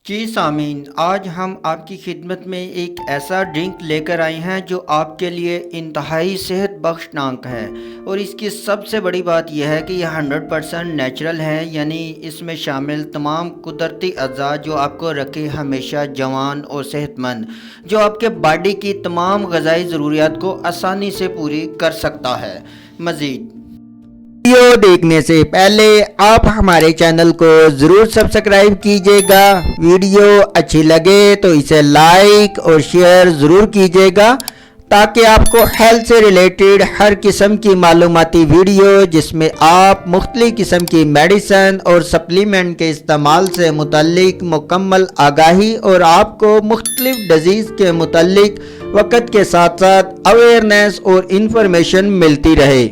जी सामीन, आज हम आपकी खिदमत में एक ऐसा ड्रिंक लेकर आए हैं जो आपके लिए इंतहाई सेहत बख्शनाक है। और इसकी सबसे बड़ी बात यह है कि यह 100% नेचुरल है, यानी इसमें शामिल तमाम कुदरती अज़ा जो आपको रखे हमेशा जवान और सेहतमंद, जो आपके बॉडी की तमाम ग़िज़ाई ज़रूरियात को आसानी से पूरी कर सकता है। मज़ीद वीडियो देखने से पहले आप हमारे चैनल को ज़रूर सब्सक्राइब कीजिएगा। वीडियो अच्छी लगे तो इसे लाइक और शेयर ज़रूर कीजिएगा, ताकि आपको हेल्थ से रिलेटेड हर किस्म की मालूमाती वीडियो, जिसमें आप मुख्तलिफ किस्म की मेडिसन और सप्लीमेंट के इस्तेमाल से मुतल्लिक मुकम्मल आगाही और आपको मुख्तलिफ डिजीज़ के मुतल्लिक वक़्त के साथ साथ अवेयरनेस और इंफॉर्मेशन मिलती रहे।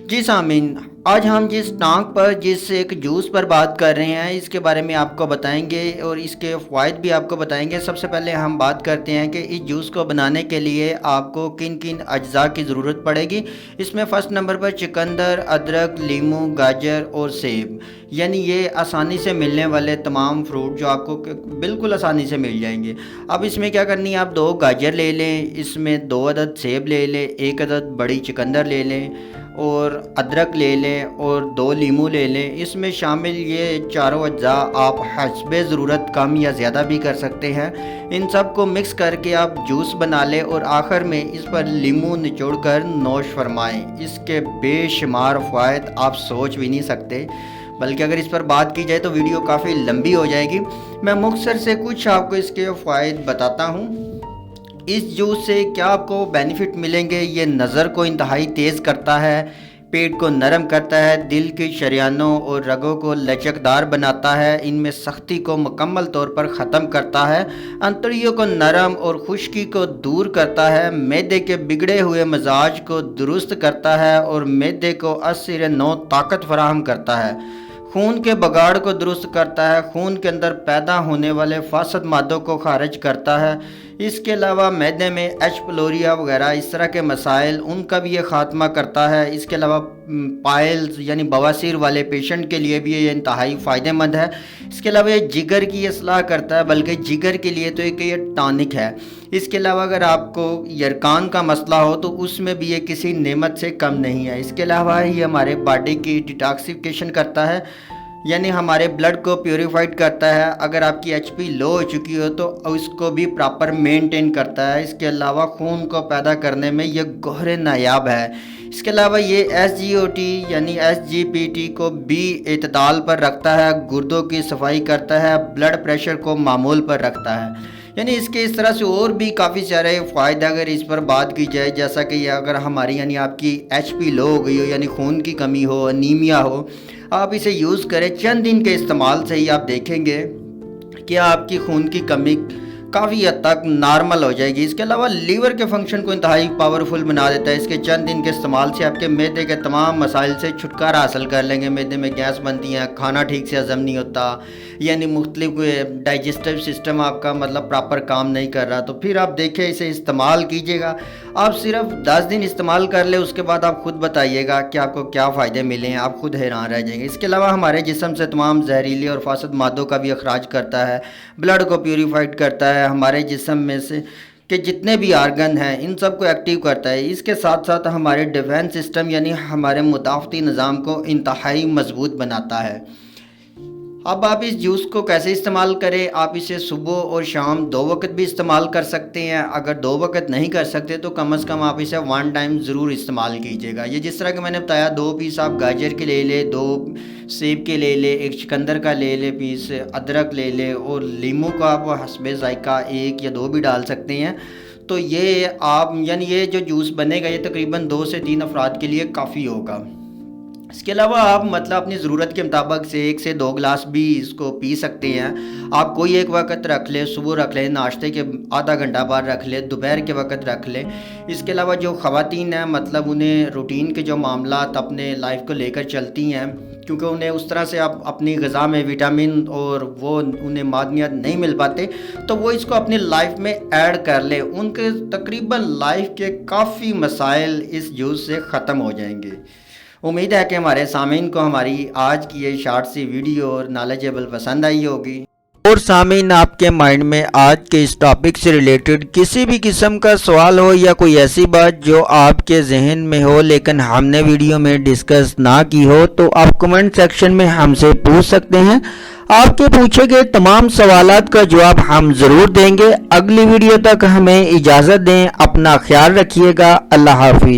जी सामीन, आज हम जिस टांग पर जिस एक जूस पर बात कर रहे हैं इसके बारे में आपको बताएंगे और इसके फ़वाइद भी आपको बताएंगे। सबसे पहले हम बात करते हैं कि इस जूस को बनाने के लिए आपको किन किन अज्जा की ज़रूरत पड़ेगी। इसमें फ़र्स्ट नंबर पर चुकंदर, अदरक, लीमू, गाजर और सेब, यानी ये आसानी से मिलने वाले तमाम फ्रूट जो आपको बिल्कुल आसानी से मिल जाएंगे। अब इसमें क्या करनी है, आप 2 गाजर ले लें, इसमें 2 अदद सेब ले लें, 1 अदद बड़ी चुकंदर ले लें और अदरक ले लें और 2 लीमू ले लें। इसमें शामिल ये चारों अज्जा आप हस्बे ज़रूरत कम या ज़्यादा भी कर सकते हैं। इन सब को मिक्स करके आप जूस बना लें और आखिर में इस पर लीमू निचोड़ कर नोश फरमाएँ। इसके बेशुमार फ़वाइद आप सोच भी नहीं सकते, बल्कि अगर इस पर बात की जाए तो वीडियो काफ़ी लंबी हो जाएगी। मैं मुख्तसर से कुछ आपको इसके फ़वाइद बताता हूँ। इस जूस से क्या आपको बेनिफिट मिलेंगे, ये नज़र को इंतहाई तेज़ करता है, पेट को नरम करता है, दिल की शरियानों और रगों को लचकदार बनाता है, इनमें सख्ती को मुकम्मल तौर पर ख़त्म करता है, अंतड़ियों को नरम और खुश्की को दूर करता है, मैदे के बिगड़े हुए मिजाज को दुरुस्त करता है और मैदे को असर नौ ताकत फराहम करता है, खून के बगाड़ को दुरुस्त करता है, खून के अंदर पैदा होने वाले फासद मादों को खारिज करता है। इसके अलावा मैदे में एच प्लोरिया वगैरह इस तरह के मसाइल, उनका भी ये ख़ात्मा करता है। इसके अलावा पाइल्स यानी बवासीर वाले पेशेंट के लिए भी ये इंतहाई फ़ायदेमंद है। इसके अलावा ये जिगर की असलाह करता है, बल्कि जिगर के लिए तो एक ये टॉनिक है। इसके अलावा अगर आपको यरकान का मसला हो तो उसमें भी ये किसी नेमत से कम नहीं है। इसके अलावा ये हमारे बॉडी की डिटॉक्सिफिकेशन करता है, यानी हमारे ब्लड को प्योरीफाइड करता है। अगर आपकी एचपी लो हो चुकी हो तो उसको भी प्रॉपर मेंटेन करता है। इसके अलावा खून को पैदा करने में ये गहरे नायाब है। इसके अलावा ये एसजीओटी यानी एसजीपीटी को भी एतदाल पर रखता है, गुर्दों की सफाई करता है, ब्लड प्रेशर को मामूल पर रखता है। यानी इसके इस तरह से और भी काफ़ी सारे फ़ायदे अगर इस पर बात की जाए, जैसा कि अगर हमारी यानी आपकी एचपी लो हो गई हो, यानी खून की कमी हो, अनीमिया हो, आप इसे यूज़ करें। चंद दिन के इस्तेमाल से ही आप देखेंगे कि आपकी खून की कमी काफ़ी हद तक नॉर्मल हो जाएगी। इसके अलावा लीवर के फंक्शन को इंतहाई पावरफुल बना देता है। इसके चंद दिन के इस्तेमाल से आपके मैदे के तमाम मसाइल से छुटकारा हासिल कर लेंगे। मैदे में गैस बनती हैं, खाना ठीक से हज़म नहीं होता, यानी मुख्तलिफ डाइजेस्टिव सिस्टम आपका मतलब प्रॉपर काम नहीं कर रहा, तो फिर आप देखें इसे इस्तेमाल कीजिएगा। आप सिर्फ 10 दिन इस्तेमाल कर ले, उसके बाद आप खुद बताइएगा कि आपको क्या फ़ायदे मिले हैं, आप खुद हैरान रह जाएंगे। इसके अलावा हमारे जिस्म से तमाम जहरीले और फासद मादों का भी अखराज करता है, ब्लड को प्योरीफाइड करता है, हमारे जिस्म में से के जितने भी आर्गन हैं इन सब को एक्टिव करता है। इसके साथ साथ हमारे डिफेंस सिस्टम यानी हमारे मुदाफ़ती निज़ाम को इंतहाई मजबूत बनाता है। अब आप इस जूस को कैसे इस्तेमाल करें, आप इसे सुबह और शाम 2 वक्त भी इस्तेमाल कर सकते हैं। अगर 2 वक्त नहीं कर सकते तो कम से कम आप इसे 1 टाइम ज़रूर इस्तेमाल कीजिएगा। ये जिस तरह कि मैंने बताया, 2 पीस आप गाजर के ले लें, 2 सेब के ले लें, 1 चुकंदर का ले लें पीस, अदरक ले लें और लीमू का आप हस्बे ज़ायका 1 या 2 भी डाल सकते हैं। तो ये आप यानी ये जो जूस बनेगा ये तकरीबन 2 से 3 अफराद के लिए काफ़ी होगा। इसके अलावा आप मतलब अपनी ज़रूरत के मुताबिक से 1 से 2 गिलास भी इसको पी सकते हैं। आप कोई एक वक्त रख लें, सुबह रख लें, नाश्ते के आधा घंटा बाद रख लें, दोपहर के वक्त रख लें। इसके अलावा जो ख़वातीन हैं मतलब उन्हें रूटीन के जो मामलात अपने लाइफ को लेकर चलती हैं, क्योंकि उन्हें उस तरह से आप अपनी ग़िज़ा में विटामिन और वो उन्हें मादनियात नहीं मिल पाते, तो वो इसको अपनी लाइफ में ऐड कर लें। उनके तकरीबन लाइफ के काफ़ी मसाइल इस जूस से ख़त्म हो जाएंगे। उम्मीद है कि हमारे सामीन को हमारी आज की ये शॉर्ट सी वीडियो और नॉलेजेबल पसंद आई होगी। اور سامعین، آپ کے مائنڈ میں آج کے اس ٹاپک سے ریلیٹڈ کسی بھی قسم کا سوال ہو یا کوئی ایسی بات جو آپ کے ذہن میں ہو لیکن ہم نے ویڈیو میں ڈسکس نہ کی ہو، تو آپ کمنٹ سیکشن میں ہم سے پوچھ سکتے ہیں۔ آپ کے پوچھے گئے تمام سوالات کا جواب ہم ضرور دیں گے۔ اگلی ویڈیو تک ہمیں اجازت دیں، اپنا خیال رکھیے گا۔ اللہ حافظ۔